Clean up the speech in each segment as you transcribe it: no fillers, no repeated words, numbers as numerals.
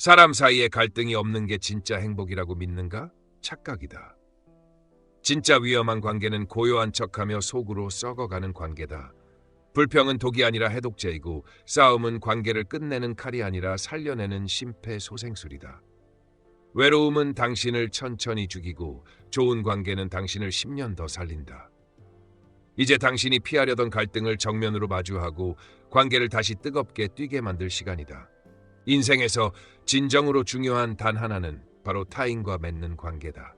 사람 사이에 갈등이 없는 게 진짜 행복이라고 믿는가? 착각이다. 진짜 위험한 관계는 고요한 척하며 속으로 썩어가는 관계다. 불평은 독이 아니라 해독제이고 싸움은 관계를 끝내는 칼이 아니라 살려내는 심폐소생술이다. 외로움은 당신을 천천히 죽이고 좋은 관계는 당신을 10년 더 살린다. 이제 당신이 피하려던 갈등을 정면으로 마주하고 관계를 다시 뜨겁게 뛰게 만들 시간이다. 인생에서 진정으로 중요한 단 하나는 바로 타인과 맺는 관계다.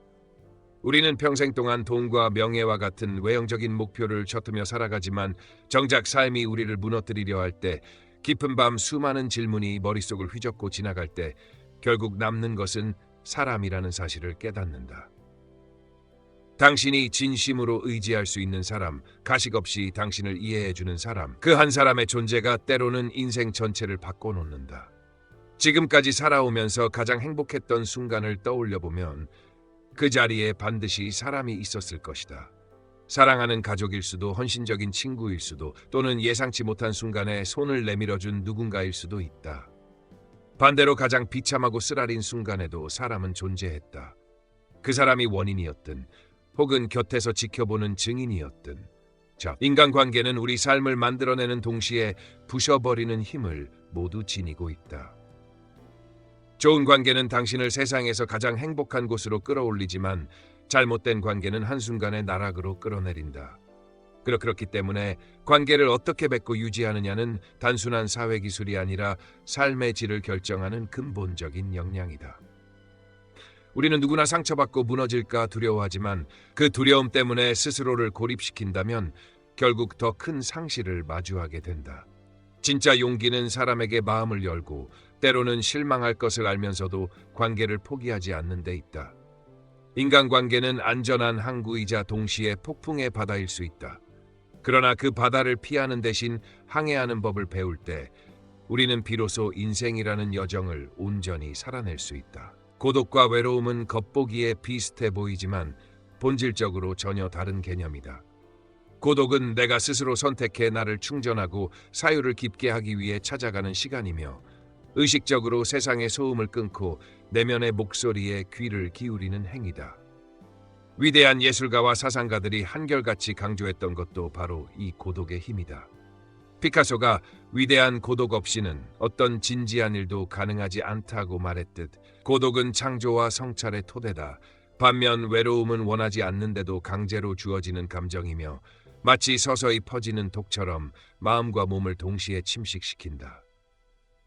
우리는 평생 동안 돈과 명예와 같은 외형적인 목표를 옅으며 살아가지만 정작 삶이 우리를 무너뜨리려 할 때, 깊은 밤 수많은 질문이 머릿속을 휘젓고 지나갈 때 결국 남는 것은 사람이라는 사실을 깨닫는다. 당신이 진심으로 의지할 수 있는 사람, 가식 없이 당신을 이해해주는 사람, 그 한 사람의 존재가 때로는 인생 전체를 바꿔놓는다. 지금까지 살아오면서 가장 행복했던 순간을 떠올려보면 그 자리에 반드시 사람이 있었을 것이다. 사랑하는 가족일 수도, 헌신적인 친구일 수도, 또는 예상치 못한 순간에 손을 내밀어준 누군가일 수도 있다. 반대로 가장 비참하고 쓰라린 순간에도 사람은 존재했다. 그 사람이 원인이었든 혹은 곁에서 지켜보는 증인이었든. 인간관계는 우리 삶을 만들어내는 동시에 부셔버리는 힘을 모두 지니고 있다. 좋은 관계는 당신을 세상에서 가장 행복한 곳으로 끌어올리지만 잘못된 관계는 한순간에 나락으로 끌어내린다. 그렇기 때문에 관계를 어떻게 맺고 유지하느냐는 단순한 사회기술이 아니라 삶의 질을 결정하는 근본적인 역량이다. 우리는 누구나 상처받고 무너질까 두려워하지만 그 두려움 때문에 스스로를 고립시킨다면 결국 더 큰 상실을 마주하게 된다. 진짜 용기는 사람에게 마음을 열고 때로는 실망할 것을 알면서도 관계를 포기하지 않는 데 있다. 인간관계는 안전한 항구이자 동시에 폭풍의 바다일 수 있다. 그러나 그 바다를 피하는 대신 항해하는 법을 배울 때 우리는 비로소 인생이라는 여정을 온전히 살아낼 수 있다. 고독과 외로움은 겉보기에 비슷해 보이지만 본질적으로 전혀 다른 개념이다. 고독은 내가 스스로 선택해 나를 충전하고 사유를 깊게 하기 위해 찾아가는 시간이며, 의식적으로 세상의 소음을 끊고 내면의 목소리에 귀를 기울이는 행위다. 위대한 예술가와 사상가들이 한결같이 강조했던 것도 바로 이 고독의 힘이다. 피카소가 위대한 고독 없이는 어떤 진지한 일도 가능하지 않다고 말했듯, 고독은 창조와 성찰의 토대다. 반면 외로움은 원하지 않는데도 강제로 주어지는 감정이며 마치 서서히 퍼지는 독처럼 마음과 몸을 동시에 침식시킨다.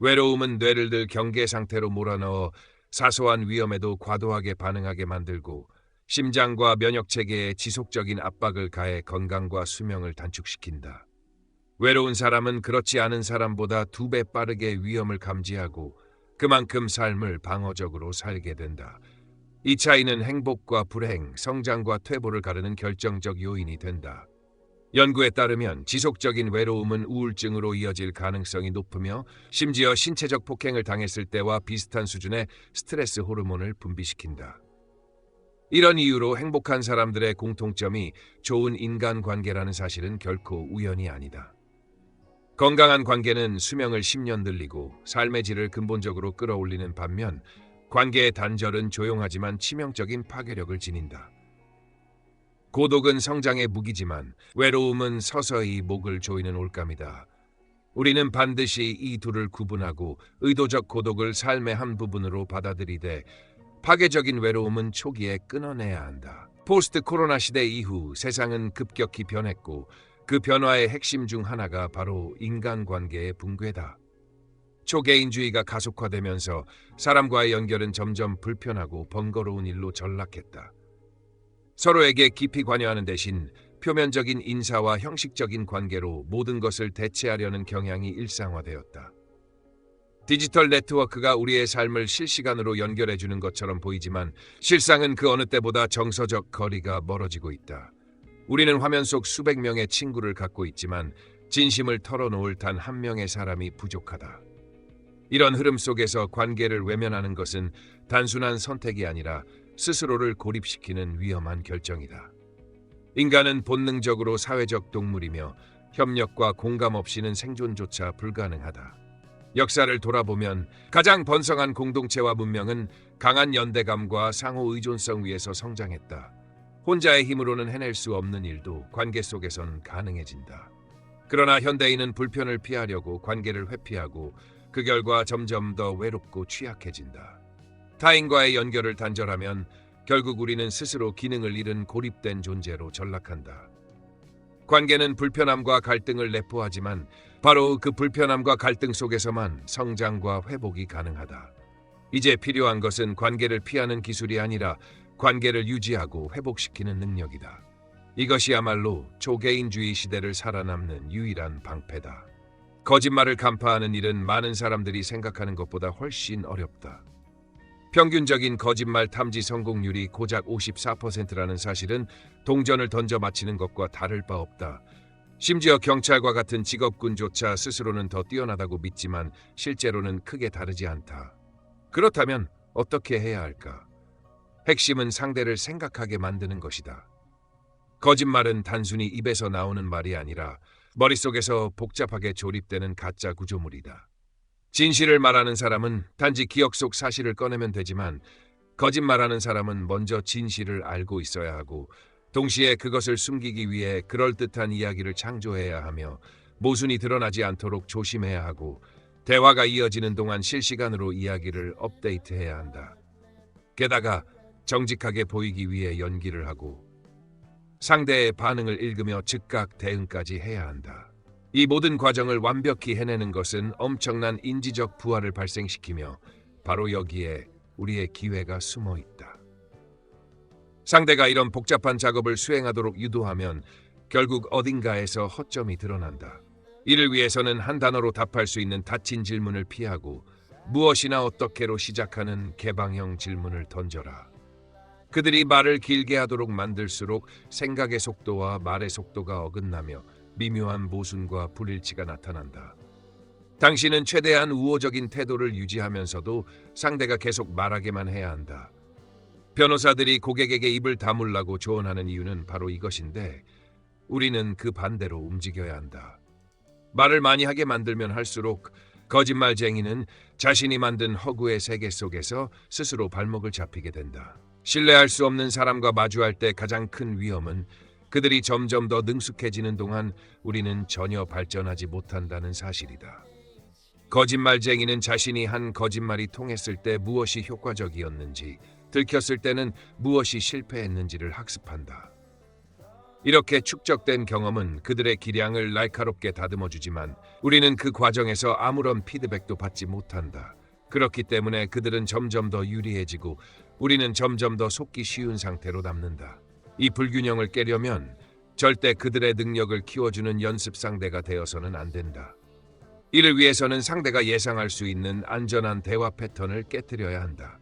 외로움은 뇌를 들 경계 상태로 몰아넣어 사소한 위험에도 과도하게 반응하게 만들고 심장과 면역체계에 지속적인 압박을 가해 건강과 수명을 단축시킨다. 외로운 사람은 그렇지 않은 사람보다 2배 빠르게 위험을 감지하고 그만큼 삶을 방어적으로 살게 된다. 이 차이는 행복과 불행, 성장과 퇴보를 가르는 결정적 요인이 된다. 연구에 따르면 지속적인 외로움은 우울증으로 이어질 가능성이 높으며 심지어 신체적 폭행을 당했을 때와 비슷한 수준의 스트레스 호르몬을 분비시킨다. 이런 이유로 행복한 사람들의 공통점이 좋은 인간관계라는 사실은 결코 우연이 아니다. 건강한 관계는 수명을 10년 늘리고 삶의 질을 근본적으로 끌어올리는 반면 관계의 단절은 조용하지만 치명적인 파괴력을 지닌다. 고독은 성장의 무기지만 외로움은 서서히 목을 조이는 올감이다. 우리는 반드시 이 둘을 구분하고 의도적 고독을 삶의 한 부분으로 받아들이되 파괴적인 외로움은 초기에 끊어내야 한다. 포스트 코로나 시대 이후 세상은 급격히 변했고 그 변화의 핵심 중 하나가 바로 인간관계의 붕괴다. 초개인주의가 가속화되면서 사람과의 연결은 점점 불편하고 번거로운 일로 전락했다. 서로에게 깊이 관여하는 대신 표면적인 인사와 형식적인 관계로 모든 것을 대체하려는 경향이 일상화되었다. 디지털 네트워크가 우리의 삶을 실시간으로 연결해주는 것처럼 보이지만 실상은 그 어느 때보다 정서적 거리가 멀어지고 있다. 우리는 화면 속 수백 명의 친구를 갖고 있지만 진심을 털어놓을 단 한 명의 사람이 부족하다. 이런 흐름 속에서 관계를 외면하는 것은 단순한 선택이 아니라 스스로를 고립시키는 위험한 결정이다. 인간은 본능적으로 사회적 동물이며 협력과 공감 없이는 생존조차 불가능하다. 역사를 돌아보면 가장 번성한 공동체와 문명은 강한 연대감과 상호 의존성 위에서 성장했다. 혼자의 힘으로는 해낼 수 없는 일도 관계 속에서는 가능해진다. 그러나 현대인은 불편을 피하려고 관계를 회피하고 그 결과 점점 더 외롭고 취약해진다. 타인과의 연결을 단절하면 결국 우리는 스스로 기능을 잃은 고립된 존재로 전락한다. 관계는 불편함과 갈등을 내포하지만 바로 그 불편함과 갈등 속에서만 성장과 회복이 가능하다. 이제 필요한 것은 관계를 피하는 기술이 아니라 관계를 유지하고 회복시키는 능력이다. 이것이야말로 초개인주의 시대를 살아남는 유일한 방패다. 거짓말을 간파하는 일은 많은 사람들이 생각하는 것보다 훨씬 어렵다. 평균적인 거짓말 탐지 성공률이 고작 54%라는 사실은 동전을 던져 맞히는 것과 다를 바 없다. 심지어 경찰과 같은 직업군조차 스스로는 더 뛰어나다고 믿지만 실제로는 크게 다르지 않다. 그렇다면 어떻게 해야 할까? 핵심은 상대를 생각하게 만드는 것이다. 거짓말은 단순히 입에서 나오는 말이 아니라 머릿속에서 복잡하게 조립되는 가짜 구조물이다. 진실을 말하는 사람은 단지 기억 속 사실을 꺼내면 되지만 거짓말하는 사람은 먼저 진실을 알고 있어야 하고 동시에 그것을 숨기기 위해 그럴듯한 이야기를 창조해야 하며 모순이 드러나지 않도록 조심해야 하고 대화가 이어지는 동안 실시간으로 이야기를 업데이트해야 한다. 게다가 정직하게 보이기 위해 연기를 하고 상대의 반응을 읽으며 즉각 대응까지 해야 한다. 이 모든 과정을 완벽히 해내는 것은 엄청난 인지적 부하를 발생시키며 바로 여기에 우리의 기회가 숨어 있다. 상대가 이런 복잡한 작업을 수행하도록 유도하면 결국 어딘가에서 허점이 드러난다. 이를 위해서는 한 단어로 답할 수 있는 닫힌 질문을 피하고 무엇이나 어떻게로 시작하는 개방형 질문을 던져라. 그들이 말을 길게 하도록 만들수록 생각의 속도와 말의 속도가 어긋나며 미묘한 모순과 불일치가 나타난다. 당신은 최대한 우호적인 태도를 유지하면서도 상대가 계속 말하게만 해야 한다. 변호사들이 고객에게 입을 다물라고 조언하는 이유는 바로 이것인데 우리는 그 반대로 움직여야 한다. 말을 많이 하게 만들면 할수록 거짓말쟁이는 자신이 만든 허구의 세계 속에서 스스로 발목을 잡히게 된다. 신뢰할 수 없는 사람과 마주할 때 가장 큰 위험은 그들이 점점 더 능숙해지는 동안 우리는 전혀 발전하지 못한다는 사실이다. 거짓말쟁이는 자신이 한 거짓말이 통했을 때 무엇이 효과적이었는지, 들켰을 때는 무엇이 실패했는지를 학습한다. 이렇게 축적된 경험은 그들의 기량을 날카롭게 다듬어주지만 우리는 그 과정에서 아무런 피드백도 받지 못한다. 그렇기 때문에 그들은 점점 더 유리해지고 우리는 점점 더 속기 쉬운 상태로 남는다. 이 불균형을 깨려면 절대 그들의 능력을 키워주는 연습 상대가 되어서는 안 된다. 이를 위해서는 상대가 예상할 수 있는 안전한 대화 패턴을 깨뜨려야 한다.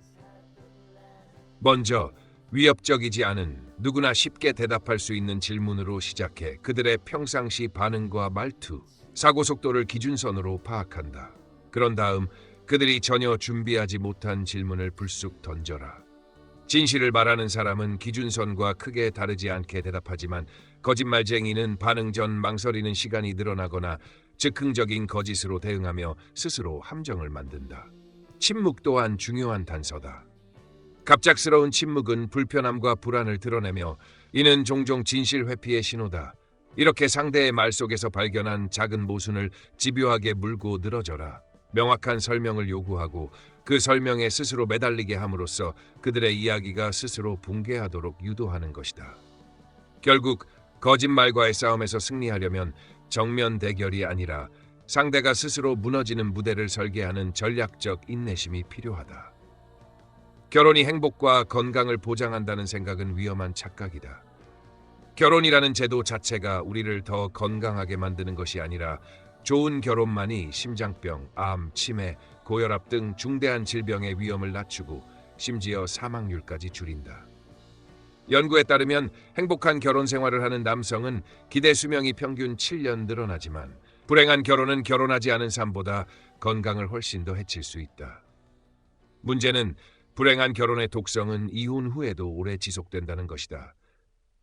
먼저 위협적이지 않은 누구나 쉽게 대답할 수 있는 질문으로 시작해 그들의 평상시 반응과 말투, 사고 속도를 기준선으로 파악한다. 그런 다음 그들이 전혀 준비하지 못한 질문을 불쑥 던져라. 진실을 말하는 사람은 기준선과 크게 다르지 않게 대답하지만 거짓말쟁이는 반응 전 망설이는 시간이 늘어나거나 즉흥적인 거짓으로 대응하며 스스로 함정을 만든다. 침묵 또한 중요한 단서다. 갑작스러운 침묵은 불편함과 불안을 드러내며 이는 종종 진실 회피의 신호다. 이렇게 상대의 말 속에서 발견한 작은 모순을 집요하게 물고 늘어져라. 명확한 설명을 요구하고 그 설명에 스스로 매달리게 함으로써 그들의 이야기가 스스로 붕괴하도록 유도하는 것이다. 결국 거짓말과의 싸움에서 승리하려면 정면 대결이 아니라 상대가 스스로 무너지는 무대를 설계하는 전략적 인내심이 필요하다. 결혼이 행복과 건강을 보장한다는 생각은 위험한 착각이다. 결혼이라는 제도 자체가 우리를 더 건강하게 만드는 것이 아니라 좋은 결혼만이 심장병, 암, 치매, 고혈압 등 중대한 질병의 위험을 낮추고 심지어 사망률까지 줄인다. 연구에 따르면 행복한 결혼 생활을 하는 남성은 기대 수명이 평균 7년 늘어나지만 불행한 결혼은 결혼하지 않은 삶보다 건강을 훨씬 더 해칠 수 있다. 문제는 불행한 결혼의 독성은 이혼 후에도 오래 지속된다는 것이다.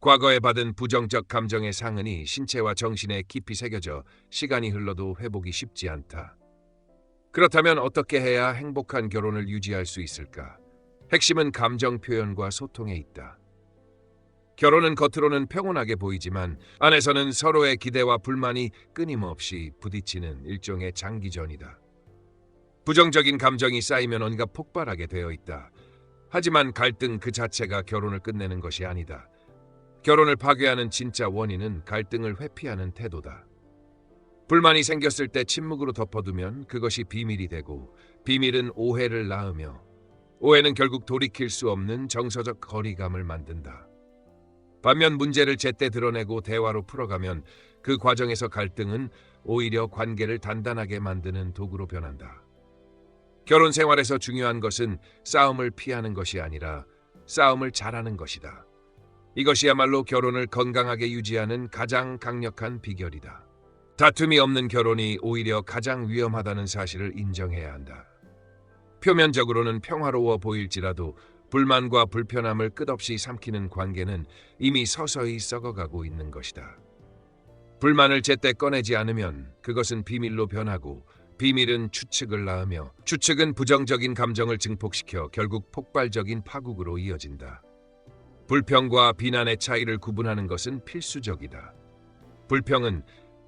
과거에 받은 부정적 감정의 상흔이 신체와 정신에 깊이 새겨져 시간이 흘러도 회복이 쉽지 않다. 그렇다면 어떻게 해야 행복한 결혼을 유지할 수 있을까? 핵심은 감정 표현과 소통에 있다. 결혼은 겉으로는 평온하게 보이지만 안에서는 서로의 기대와 불만이 끊임없이 부딪히는 일종의 장기전이다. 부정적인 감정이 쌓이면 온갖 폭발하게 되어 있다. 하지만 갈등 그 자체가 결혼을 끝내는 것이 아니다. 결혼을 파괴하는 진짜 원인은 갈등을 회피하는 태도다. 불만이 생겼을 때 침묵으로 덮어두면 그것이 비밀이 되고, 비밀은 오해를 낳으며, 오해는 결국 돌이킬 수 없는 정서적 거리감을 만든다. 반면 문제를 제때 드러내고 대화로 풀어가면 그 과정에서 갈등은 오히려 관계를 단단하게 만드는 도구로 변한다. 결혼 생활에서 중요한 것은 싸움을 피하는 것이 아니라 싸움을 잘하는 것이다. 이것이야말로 결혼을 건강하게 유지하는 가장 강력한 비결이다. 다툼이 없는 결혼이 오히려 가장 위험하다는 사실을 인정해야 한다. 표면적으로는 평화로워 보일지라도 불만과 불편함을 끝없이 삼키는 관계는 이미 서서히 썩어가고 있는 것이다. 불만을 제때 꺼내지 않으면 그것은 비밀로 변하고, 비밀은 추측을 낳으며, 추측은 부정적인 감정을 증폭시켜 결국 폭발적인 파국으로 이어진다. 불평과 비난의 차이를 구분하는 것은 필수적이다. 불평은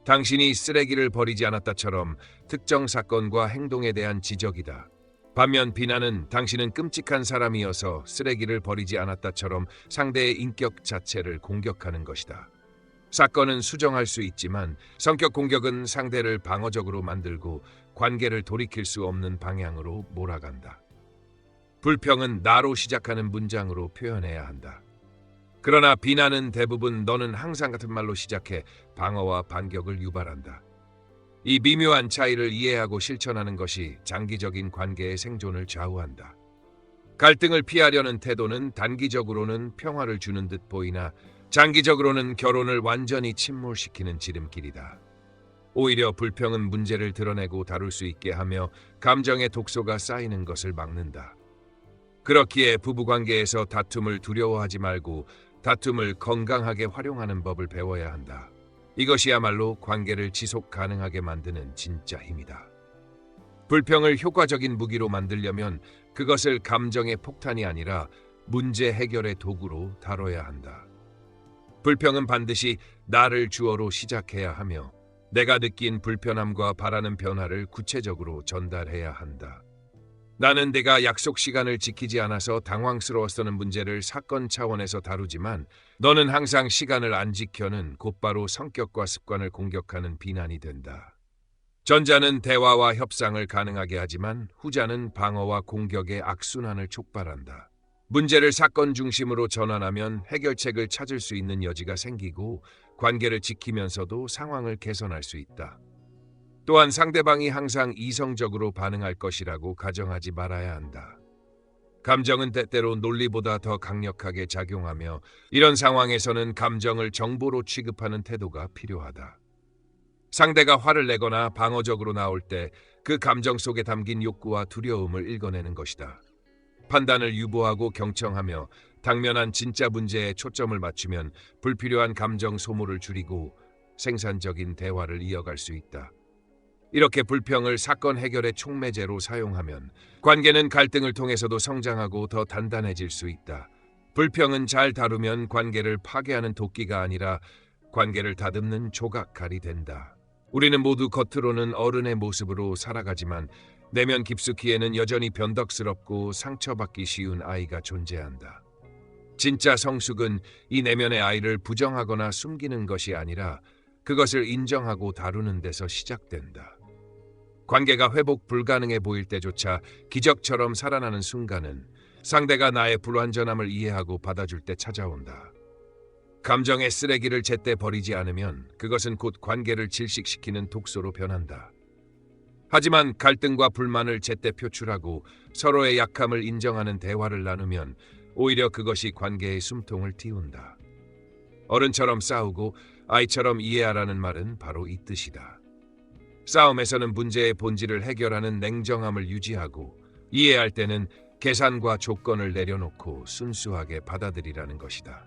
당신이 쓰레기를 버리지 않았다처럼 특정 사건과 행동에 대한 지적이다. 반면 비난은 당신은 끔찍한 사람이어서 쓰레기를 버리지 않았다처럼 상대의 인격 자체를 공격하는 것이다. 사건은 수정할 수 있지만 성격 공격은 상대를 방어적으로 만들고 관계를 돌이킬 수 없는 방향으로 몰아간다. 불평은 나로 시작하는 문장으로 표현해야 한다. 그러나 비난은 대부분 너는 항상 같은 말로 시작해 방어와 반격을 유발한다. 이 미묘한 차이를 이해하고 실천하는 것이 장기적인 관계의 생존을 좌우한다. 갈등을 피하려는 태도는 단기적으로는 평화를 주는 듯 보이나 장기적으로는 결혼을 완전히 침몰시키는 지름길이다. 오히려 불평은 문제를 드러내고 다룰 수 있게 하며 감정의 독소가 쌓이는 것을 막는다. 그렇기에 부부관계에서 다툼을 두려워하지 말고 다툼을 건강하게 활용하는 법을 배워야 한다. 이것이야말로 관계를 지속 가능하게 만드는 진짜 힘이다. 불평을 효과적인 무기로 만들려면 그것을 감정의 폭탄이 아니라 문제 해결의 도구로 다뤄야 한다. 불평은 반드시 나를 주어로 시작해야 하며 내가 느낀 불편함과 바라는 변화를 구체적으로 전달해야 한다. 나는 내가 약속 시간을 지키지 않아서 당황스러웠다는 문제를 사건 차원에서 다루지만 너는 항상 시간을 안 지켜는 곧바로 성격과 습관을 공격하는 비난이 된다. 전자는 대화와 협상을 가능하게 하지만 후자는 방어와 공격의 악순환을 촉발한다. 문제를 사건 중심으로 전환하면 해결책을 찾을 수 있는 여지가 생기고 관계를 지키면서도 상황을 개선할 수 있다. 또한 상대방이 항상 이성적으로 반응할 것이라고 가정하지 말아야 한다. 감정은 때때로 논리보다 더 강력하게 작용하며 이런 상황에서는 감정을 정보로 취급하는 태도가 필요하다. 상대가 화를 내거나 방어적으로 나올 때 그 감정 속에 담긴 욕구와 두려움을 읽어내는 것이다. 판단을 유보하고 경청하며 당면한 진짜 문제에 초점을 맞추면 불필요한 감정 소모를 줄이고 생산적인 대화를 이어갈 수 있다. 이렇게 불평을 사건 해결의 촉매제로 사용하면 관계는 갈등을 통해서도 성장하고 더 단단해질 수 있다. 불평은 잘 다루면 관계를 파괴하는 도끼가 아니라 관계를 다듬는 조각칼이 된다. 우리는 모두 겉으로는 어른의 모습으로 살아가지만 내면 깊숙이에는 여전히 변덕스럽고 상처받기 쉬운 아이가 존재한다. 진짜 성숙은 이 내면의 아이를 부정하거나 숨기는 것이 아니라 그것을 인정하고 다루는 데서 시작된다. 관계가 회복 불가능해 보일 때조차 기적처럼 살아나는 순간은 상대가 나의 불완전함을 이해하고 받아줄 때 찾아온다. 감정의 쓰레기를 제때 버리지 않으면 그것은 곧 관계를 질식시키는 독소로 변한다. 하지만 갈등과 불만을 제때 표출하고 서로의 약함을 인정하는 대화를 나누면 오히려 그것이 관계의 숨통을 틔운다. 어른처럼 싸우고 아이처럼 이해하라는 말은 바로 이 뜻이다. 싸움에서는 문제의 본질을 해결하는 냉정함을 유지하고 이해할 때는 계산과 조건을 내려놓고 순수하게 받아들이라는 것이다.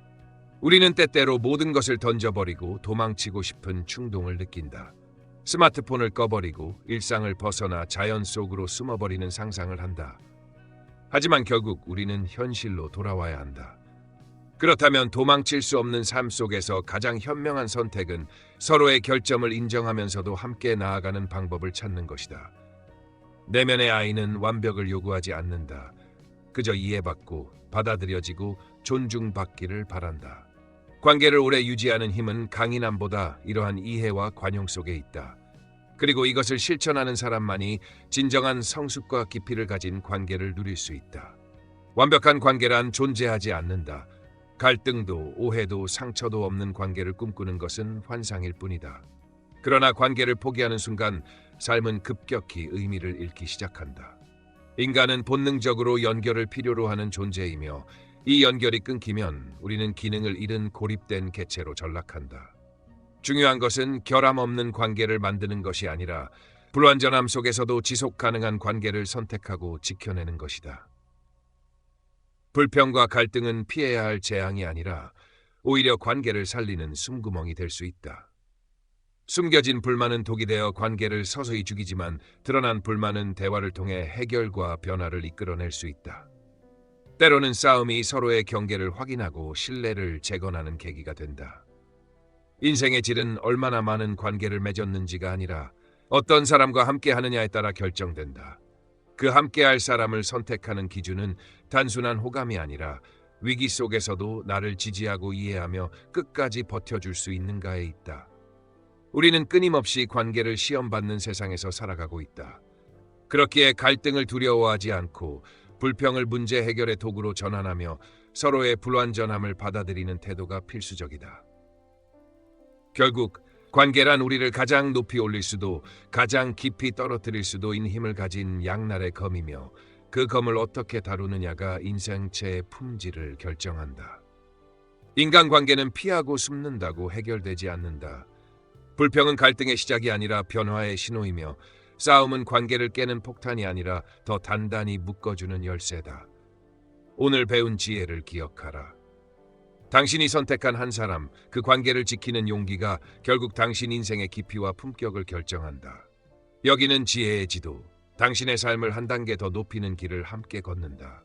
우리는 때때로 모든 것을 던져버리고 도망치고 싶은 충동을 느낀다. 스마트폰을 꺼버리고 일상을 벗어나 자연 속으로 숨어버리는 상상을 한다. 하지만 결국 우리는 현실로 돌아와야 한다. 그렇다면 도망칠 수 없는 삶 속에서 가장 현명한 선택은 서로의 결점을 인정하면서도 함께 나아가는 방법을 찾는 것이다. 내면의 아이는 완벽을 요구하지 않는다. 그저 이해받고 받아들여지고 존중받기를 바란다. 관계를 오래 유지하는 힘은 강인함보다 이러한 이해와 관용 속에 있다. 그리고 이것을 실천하는 사람만이 진정한 성숙과 깊이를 가진 관계를 누릴 수 있다. 완벽한 관계란 존재하지 않는다. 갈등도 오해도 상처도 없는 관계를 꿈꾸는 것은 환상일 뿐이다. 그러나 관계를 포기하는 순간 삶은 급격히 의미를 잃기 시작한다. 인간은 본능적으로 연결을 필요로 하는 존재이며 이 연결이 끊기면 우리는 기능을 잃은 고립된 개체로 전락한다. 중요한 것은 결함 없는 관계를 만드는 것이 아니라 불완전함 속에서도 지속 가능한 관계를 선택하고 지켜내는 것이다. 불평과 갈등은 피해야 할 재앙이 아니라 오히려 관계를 살리는 숨구멍이 될 수 있다. 숨겨진 불만은 독이 되어 관계를 서서히 죽이지만 드러난 불만은 대화를 통해 해결과 변화를 이끌어낼 수 있다. 때로는 싸움이 서로의 경계를 확인하고 신뢰를 재건하는 계기가 된다. 인생의 질은 얼마나 많은 관계를 맺었는지가 아니라 어떤 사람과 함께 하느냐에 따라 결정된다. 그 함께할 사람을 선택하는 기준은 단순한 호감이 아니라 위기 속에서도 나를 지지하고 이해하며 끝까지 버텨줄 수 있는가에 있다. 우리는 끊임없이 관계를 시험받는 세상에서 살아가고 있다. 그렇기에 갈등을 두려워하지 않고 불평을 문제 해결의 도구로 전환하며 서로의 불완전함을 받아들이는 태도가 필수적이다. 결국 관계란 우리를 가장 높이 올릴 수도 가장 깊이 떨어뜨릴 수도 있는 힘을 가진 양날의 검이며 그 검을 어떻게 다루느냐가 인생체의 품질을 결정한다. 인간관계는 피하고 숨는다고 해결되지 않는다. 불평은 갈등의 시작이 아니라 변화의 신호이며 싸움은 관계를 깨는 폭탄이 아니라 더 단단히 묶어주는 열쇠다. 오늘 배운 지혜를 기억하라. 당신이 선택한 한 사람, 그 관계를 지키는 용기가 결국 당신 인생의 깊이와 품격을 결정한다. 여기는 지혜의 지도, 당신의 삶을 한 단계 더 높이는 길을 함께 걷는다.